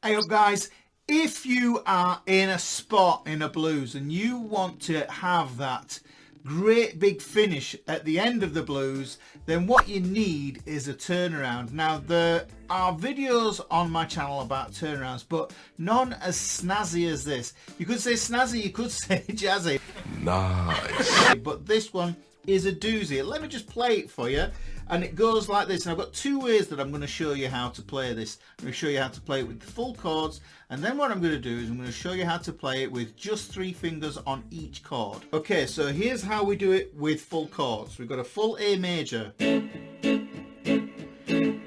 Hey up guys, if you are in a spot in a blues and you want to have that great big finish at the end of the blues, then what you need is a turnaround. Now there are videos on my channel about turnarounds, but none as snazzy as this. You could say snazzy, you could say jazzy. Nice. But this one is a doozy. Let me just play it for you. And it goes like this, and I've got two ways that I'm going to show you how to play this. I'm going to show you how to play it with the full chords, and then what I'm going to do is I'm going to show you how to play it with just 3 fingers on each chord. Okay, so here's how we do it with full chords. We've got a full A major,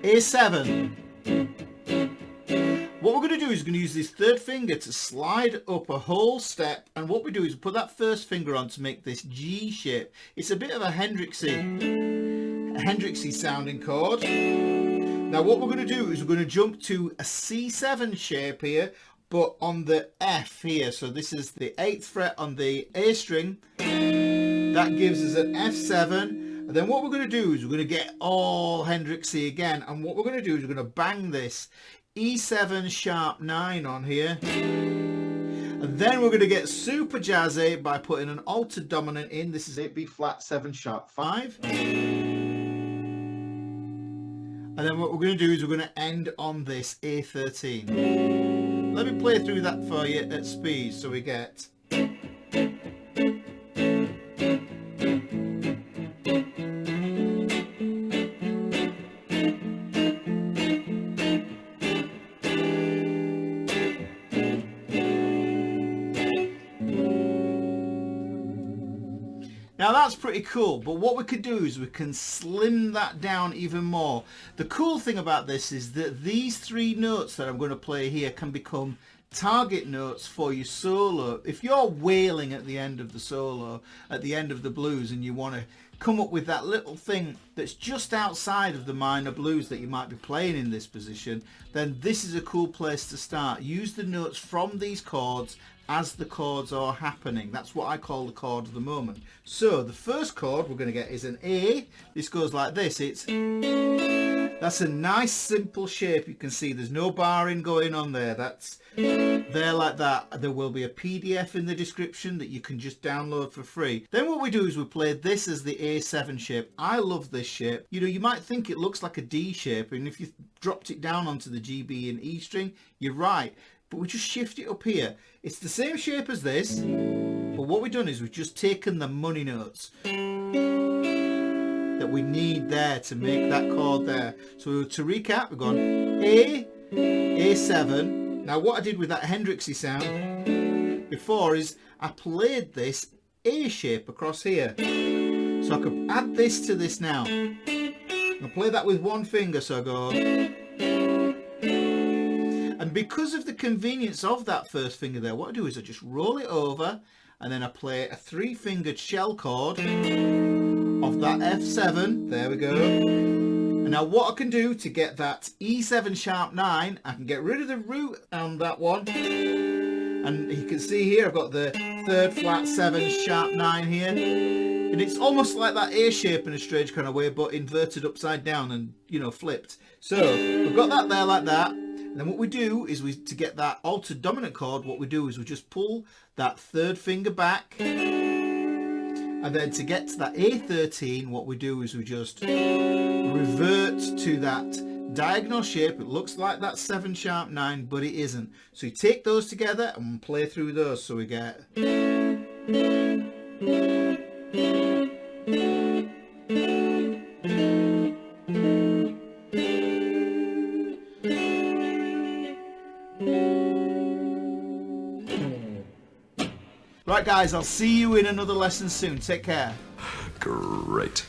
A7. What we're going to do is we're going to use this third finger to slide up a whole step, and what we do is we put that first finger on to make this G shape. It's a bit of a Hendrixy sounding chord. Now what we're going to do is we're going to jump to a C7 shape here, but on the F here. So this is the 8th fret on the A string. That gives us an F7. And then what we're going to do is we're going to get all Hendrixy again. And what we're going to do is we're going to bang this E7 sharp 9 on here. And then we're going to get super jazzy by putting an altered dominant in. This is it, B flat 7 sharp 5. And then what we're going to do is we're going to end on this A13. Let me play through that for you at speed so we get. Now that's pretty cool, but what we could do is we can slim that down even more. The cool thing about this is that these 3 notes that I'm going to play here can become target notes for your solo. If you're wailing at the end of the solo, at the end of the blues, and you want to come up with that little thing that's just outside of the minor blues that you might be playing in this position, then this is a cool place to start. Use the notes from these chords as the chords are happening. That's what I call the chord of the moment. So the first chord we're going to get is an A. This goes like this. That's a nice simple shape. You can see there's no barring going on there. That's there like that. There will be a PDF in the description that you can just download for free. Then what we do is we play this as the A7 shape. I love this shape. You know, you might think it looks like a D shape, and if you dropped it down onto the G, B and E string, you're right. But we just shift it up here. It's the same shape as this, but what we've done is we've just taken the money notes that we need there to make that chord there. So to recap, we've gone A, A7. Now what I did with that Hendrixy sound before is I played this A shape across here. So I could add this to this now. I'll play that with one finger, so I go. And because of the convenience of that first finger there, what I do is I just roll it over and then I play a 3-fingered shell chord of that F7. There we go. And now what I can do to get that E7 sharp 9, I can get rid of the root on that one. And you can see here I've got the 3rd flat 7 sharp 9 here. And it's almost like that A shape in a strange kind of way, but inverted upside down and, you know, flipped. So we've got that there like that. And then what we do is to get that altered dominant chord, what we do is we just pull that 3rd finger back. And then to get to that A13, what we do is we just revert to that diagonal shape. It looks like that 7 sharp 9, but it isn't. So you take those together and play through those. So we get. Right guys, I'll see you in another lesson soon. Take care. Great.